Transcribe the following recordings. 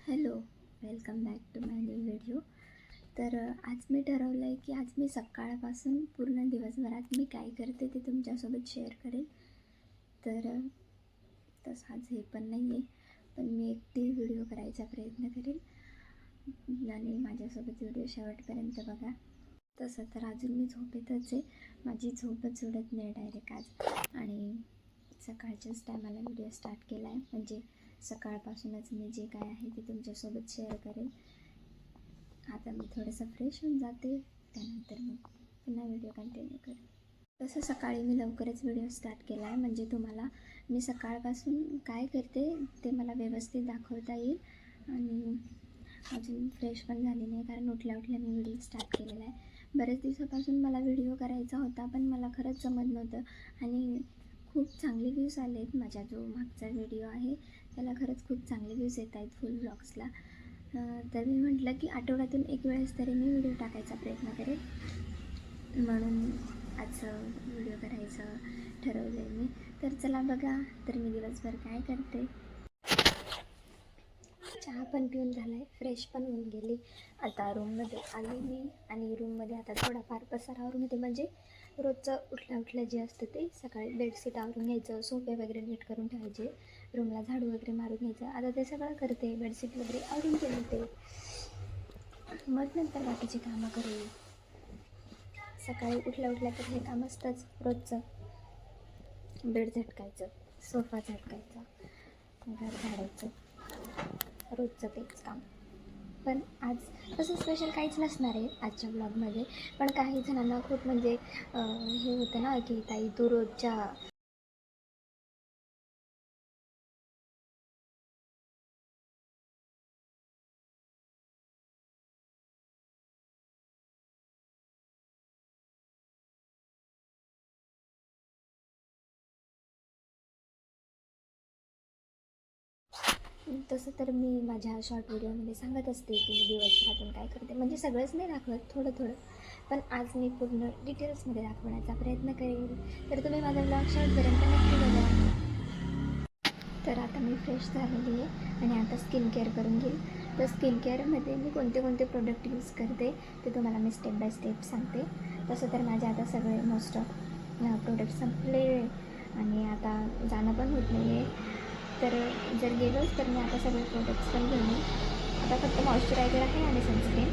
Hello, welcome back to my new video. तर आज मी ठरवलं आहे की आज मी सकाळपासून पूर्ण दिवसभरात मी काय करते ते तुमच्यासोबत शेअर करेन. तर तसं आज हे पण नाही आहे, पण मी एकटी व्हिडिओ करायचा प्रयत्न करेन आणि माझ्यासोबत व्हिडिओ शेवटपर्यंत बघा. तसं तर अजून मी झोपेतच आहे, माझी झोपच उडत नाही डायरेक्ट आज. आणि सकाळच्याच टायमाला व्हिडिओ स्टार्ट केला आहे, म्हणजे सकाळपासूनच मी जे काय आहे ते तुमच्यासोबत शेअर करेन. आता मी थोडंसं फ्रेश होऊन जाते, त्यानंतर मग पुन्हा व्हिडिओ कंटिन्यू करेन. तसं सकाळी मी लवकरच व्हिडिओ स्टार्ट केला आहे, म्हणजे तुम्हाला मी सकाळपासून काय करते ते मला व्यवस्थित दाखवता येईल. आणि अजून फ्रेश पण झाली नाही, कारण उठल्या उठल्या मी व्हिडिओ स्टार्ट केलेला आहे. बरेच दिवसापासून मला व्हिडिओ करायचा होता, पण मला खरंच जमत नव्हतं. आणि खूप चांगले व्ह्यूज आले आहेत. माझा जो मागचा व्हिडिओ आहे त्याला खरंच खूप चांगले व्ह्यूज येत आहेत फुल ब्लॉग्सला. तर मी म्हटलं की आठवड्यातून एक वेळेस तरी मी व्हिडिओ टाकायचा प्रयत्न करेन, म्हणून आज व्हिडिओ करायचं ठरवलं आहे मी. तर चला बघा, तर मी दिवसभर काय करते. चहा पण पिऊन झाला आहे, फ्रेश पण होऊन गेली. आता रूममध्ये आली मी, आणि रूममध्ये आता थोडाफार पसारा आवरून घेते. म्हणजे रोजचं उठल्या उठल्या जे असतं ते सकाळी बेडशीट आवरून घ्यायचं, सोफे वगैरे नीट करून ठेवायचे, रूमला झाडू वगैरे मारून घ्यायचं. आता ते सगळं करते, बेडशीट वगैरे आवरून ठेवते, मग नंतर बाकीची कामं करू. सकाळी उठल्या उठल्या तर हे काम असतंच रोजचं, बेड झटकायचं, सोफा झटकायचा, घर झाडायचं, रोजचं तेच काम. पण आज तसं स्पेशल काहीच नसणार आहे आजच्या ब्लॉगमध्ये. पण काही जणांना खूप म्हणजे हे होतं ना की ताई तू रोजच्या तसं तर मी माझ्या शॉर्ट व्हिडिओमध्ये सांगत असते की मी दिवसभरातून काय करते, म्हणजे सगळंच नाही दाखवत, थोडं थोडं. पण आज मी पूर्ण डिटेल्समध्ये दाखवण्याचा प्रयत्न करेन, तर तुम्ही माझा ब्लॉग शेवटपर्यंत नक्की बघा. तर आता मी फ्रेश झालेली आहे आणि आता स्किन केअर करून घेईल. तर स्किन केअरमध्ये मी कोणते कोणते प्रोडक्ट यूज करते ते तुम्हाला मी स्टेप बाय स्टेप सांगते. तसं तर माझे आता सगळे मोस्ट ऑफ प्रोडक्ट संपले आणि आता जाणं पण होत नाही आहे. तर जर गेलोच तर मी आता सगळे प्रोडक्ट्स पण घेऊन येईल. आता फक्त मॉइश्चरायझर आहे आणि सनस्क्रीन.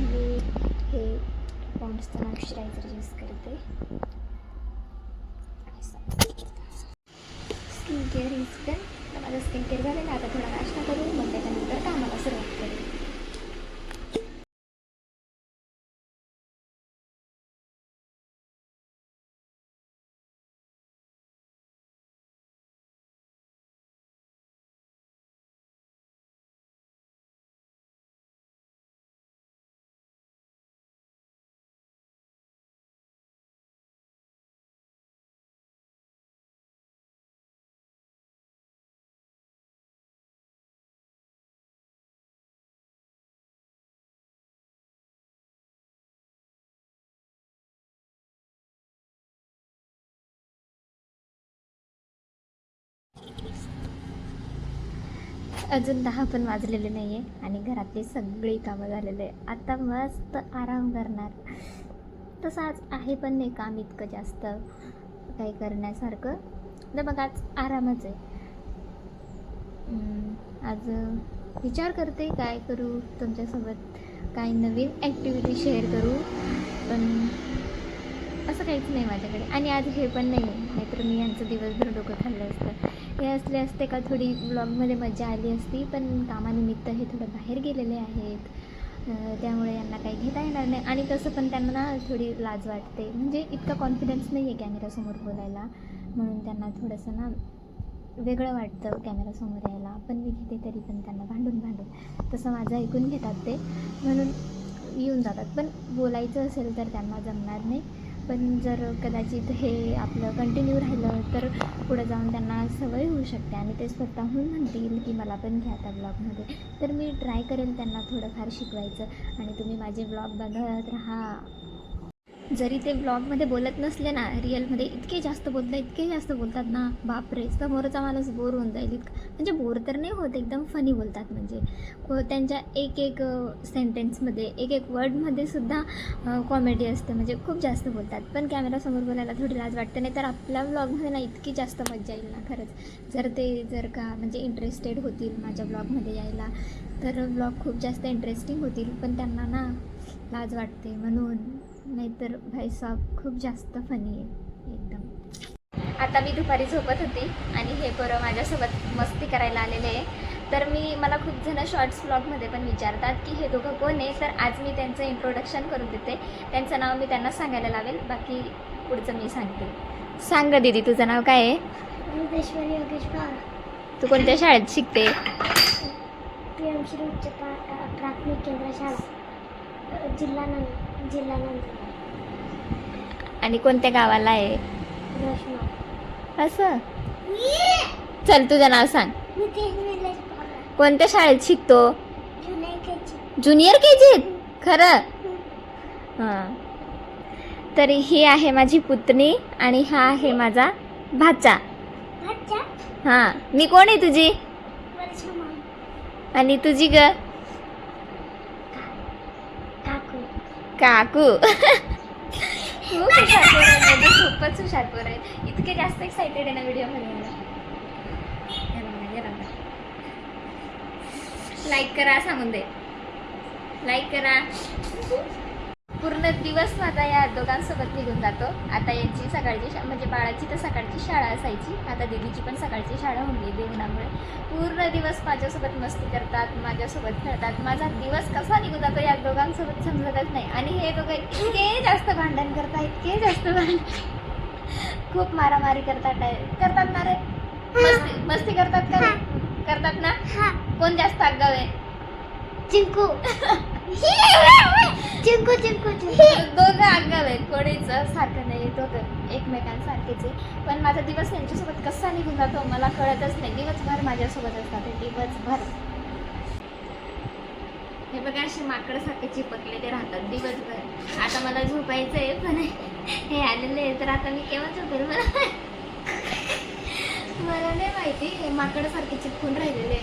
मी हे पॉन्ड्सचं मॉइश्चरायझर यूज करते. Skin care is done. तर माझं स्किन केअर झालेलं. आता थोडा नाश्ता करू, मग त्याच्यानंतर कामाला सुरुवात करू. अजून 10 पण वाजलेले नाही आहे आणि घरातली सगळी कामं झालेले आहे. आता मस्त आराम करणार. तसं आज आहे पण नाही काम इतकं जास्त काही करण्यासारखं, तर मग आज आरामच आहे. आज विचार करते काय करू तुमच्यासोबत, काय नवीन ॲक्टिव्हिटी शेअर करू, पण असं काहीच नाही माझ्याकडे. आणि आज हे पण नाही आहे, नाहीतर मी यांचं दिवसभर डोकं खाल्लं असतं. हे असले असते का थोडी ब्लॉगमध्ये मजा आली असती, पण कामानिमित्त हे थोडं बाहेर गेलेले आहेत, त्यामुळे यांना काही घेता येणार नाही. आणि तसं पण त्यांना ना थोडी लाज वाटते, म्हणजे इतका कॉन्फिडन्स नाही आहे कॅमेरासमोर बोलायला, म्हणून त्यांना थोडंसं ना वेगळं वाटतं कॅमेरासमोर यायला. पण मी घेते तरी पण त्यांना भांडून तसं माझं ऐकून घेतात ते, म्हणून येऊन जातात. पण बोलायचं असेल तर त्यांना जमणार नाही. पण जर कदाचित हे आपलं कंटिन्यू राहिलं तर पुढे जाऊन त्यांना सवय होऊ शकते आणि ते स्वतःहून म्हणतील की मला पण घ्या त्या ब्लॉगमध्ये. तर मी ट्राय करेल त्यांना थोडंफार शिकवायचं, आणि तुम्ही माझे ब्लॉग बघत राहा. जरी ते ब्लॉगमध्ये बोलत नसले ना, रिअलमध्ये इतके जास्त बोलतात ना, बापरे, समोरचा माणूस बोर होऊन जाईल इतकं. म्हणजे बोर तर नाही होत, एकदम फनी बोलतात. म्हणजे त्यांच्या एक सेंटेन्समध्ये, एक वर्डमध्ये सुद्धा कॉमेडी असते. म्हणजे खूप जास्त बोलतात. पण कॅमेरासमोर बोलायला थोडी लाज वाटते. नाही तर आपल्या ब्लॉगमध्ये ना इतकी जास्त मजा येईल ना खरंच. जर का म्हणजे इंटरेस्टेड होतील माझ्या ब्लॉगमध्ये यायला, तर ब्लॉग खूप जास्त इंटरेस्टिंग होतील. पण त्यांना ना लाज वाटते म्हणून, नाहीतर भाईसाब खूप जास्त फनी आहे एकदम. आता मी दुपारी झोपत होती आणि हे पोरं माझ्यासोबत मस्ती करायला आलेले आहे. तर मला खूप जण शॉर्ट्स ब्लॉगमध्ये पण विचारतात की हे दोघं कोण आहे. तर आज मी त्यांचं इंट्रोडक्शन करून देते. त्यांचं नाव मी त्यांना सांगायला लावेल, बाकी पुढचं मी सांगते. सांग दीदी, तुझं नाव काय आहे? रुपेश्वरी योगेश पवार. तू कोणत्या शाळेत शिकते? PM श्री उच्च प्राथमिक केंद्र शाळा, जिल्हा नंदुरबार. आणि कोणत्या गावाला आहे? रशमा. असं. चल तुझं नाव सांग. नितेश निलेश पवार. कोणत्या शाळेत शिकतो? Junior junior KG. KG? खरं? हां. तर ही आहे माझी पुतणी आणि हा आहे माझा भाचा. अच्छा. हां. मी कोण आहे तुझी? वर्षमा. आणि तुझी ग? काकू. काकू. खूप हुशार पोर आहे, म्हणजे खूपच हुशार पोर आहे. इतके जास्त एक्साइटेड आहे ना व्हिडिओमध्ये यायला. लाईक करा, सांगून दे. लाईक करा. पूर्ण दिवस माझा या दोघांसोबत निघून जातो. आता यांची सकाळची म्हणजे बाळाची तर सकाळची शाळा असायची, आता दीदीची पण सकाळची शाळा होऊन गेली उन्हामुळे. पूर्ण दिवस माझ्यासोबत मस्ती करतात, माझ्यासोबत खेळतात. माझा दिवस कसा निघून जातो या दोघांसोबत समजतच नाही. आणि हे दोघं इतके जास्त भांडण करतात, इतके जास्त भांडण, खूप मारामारी करतात ना रे. मस्ती करतात का रे? करतात ना. कोण जास्त आगाऊ आहे? चिंकू. चिंकू चिंकू दोघं आगाऊ आहेत, कोणीच सारखं नाही. दोघं एकमेकांसारखेच आहे. पण माझा दिवस त्यांच्यासोबत कसा निघून जातो मला कळतच नाही. दिवसभर माझ्यासोबत असतात ते, दिवसभर. हे बघा, असे माकडसारखे चिपकलेले राहतात दिवसभर. आता मला झोपायचं आहे, पण हे आलेले आहे, तर आता मी केव्हा झोपेल मला नाही माहिती. हे माकडसारखे चिपकून राहिलेले.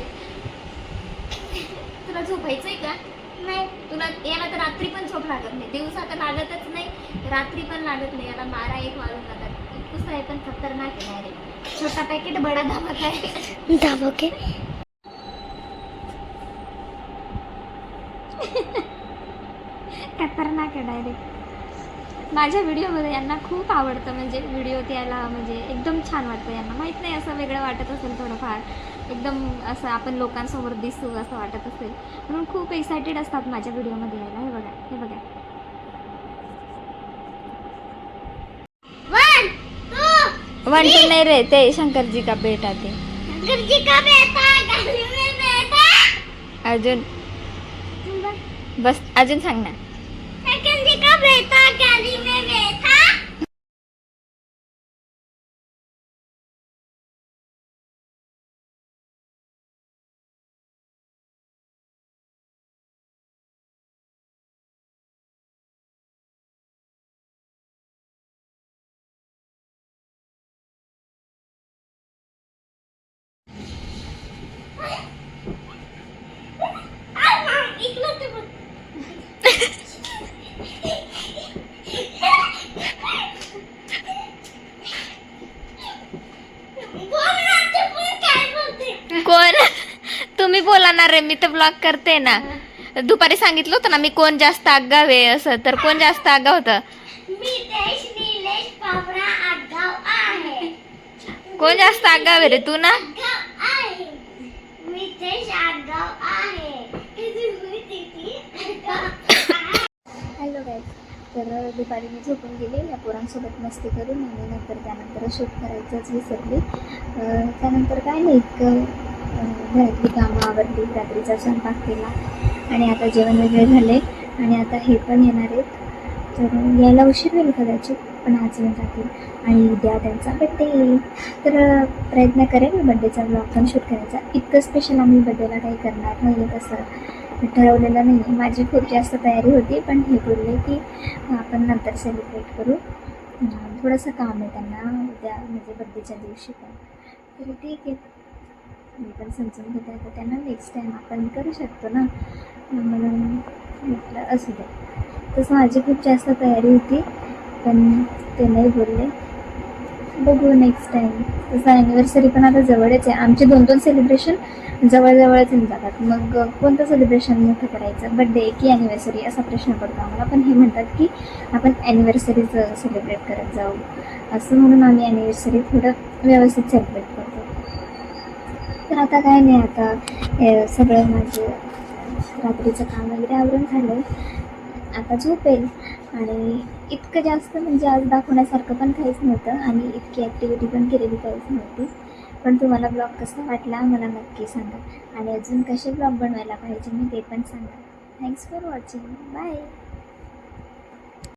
तुला झोपायचंय का? नाही. तुला याला तर रात्री पण झोप लागत नाही. दिवसा तर लागतच नाही, रात्री पण लागत नाही. याला 12-1 वाजून जातात. इतकंच आहे, पण खतरनाक आहे डायरेक्ट. छोटा पॅकेट बडा धमाका आहे. धमाके. खतरनाक आहे डायरेक्ट. माझ्या व्हिडिओमध्ये यांना खूप आवडतं. म्हणजे व्हिडिओत यायला म्हणजे एकदम छान वाटतं यांना. माहीत नाही, असं वेगळं वाटत असेल थोडंफार, एकदम असं आपण लोकांसमोर दिसू असं वाटत असेल, म्हणून खूप एक्सायटेड असतात माझ्या व्हिडिओमध्ये यायला. हे बघा, हे बघा. 1 2 नाही रे, ते शंकरजी का बेटा. ते शंकरजी का बेटा, गली में बेटा. अजून बस, अजून सांग ना. शंकरजी का बेटा, गली में बेटा. कोण? तुम्ही बोला ना रे, मी तर ब्लॉग करते ना. दुपारी सांगितलं होतं ना मी कोण जास्त आगाव आहे असं, तर कोण जास्त आगाव होतं? नितेश निलेश पवार आगाव आहे. कोण जास्त आगाव आहे रे? तू ना. आगाव आहे. नितेश आगाव आहे. Hello guys. तर दुपारी मी झोपून गेले या पोरांसोबत मस्ती करून, आणि त्यानंतर शूट करायचंच विसरले. त्यानंतर काय नाही, इतकं घरातली कामं आवरली, रात्रीचा स्वयंपाक केला, आणि आता जेवण वगैरे झाले, आणि आता हे पण येणार आहेत. तर यायला उशीर होईल कदाचित, पण आज येऊन जातील. आणि उद्या त्यांचा बड्डे, तर प्रयत्न करेन बड्डेचा ब्लॉग पण शूट करायचा. इतकं स्पेशल आम्ही बड्डेला काही करणार नाही आहे तसं, ठरवलेलं नाही आहे. माझी खूप जास्त तयारी होती, पण हे बोलले की आपण नंतर सेलिब्रेट करू. थोडंसं काम आहे त्यांना उद्या, म्हणजे बड्डेच्या दिवशी पण. तर ठीक आहे, मी पण समजून घेते. आता त्यांना नेक्स्ट टाईम आपण करू शकतो ना, म्हणून म्हटलं असू दे. तसं माझी खूप जास्त तयारी होती, पण ते नाही बोलले. बघू नेक्स्ट टाईम. तसं ॲनिव्हर्सरी पण आता जवळच आहे. आमचे 2-2 सेलिब्रेशन जवळजवळच येऊन जातात. मग कोणतं सेलिब्रेशन मोठं करायचं, बड्डे की ॲनिव्हर्सरी, असा प्रश्न पडतो आम्हाला. पण हे म्हणतात की आपण ॲनिव्हर्सरीच सेलिब्रेट करत जाऊ, असं म्हणून आम्ही ॲनिव्हर्सरी थोडं व्यवस्थित सेलिब्रेट करतो. तर आता काय नाही, आता सगळं माझं रात्रीचं काम वगैरे आवरून झालं आहे. आता झोपेल. आणि इतकं जास्त म्हणजे आज दाखवण्यासारखं पण काहीच नव्हतं आणि इतकी ॲक्टिव्हिटी पण केलेली काहीच नव्हती. पण तुम्हाला ब्लॉग कसा वाटला मला नक्की सांगा, आणि अजून कसे ब्लॉग बनवायला पाहिजे मी ते पण सांगा. Thanks for watching. बाय.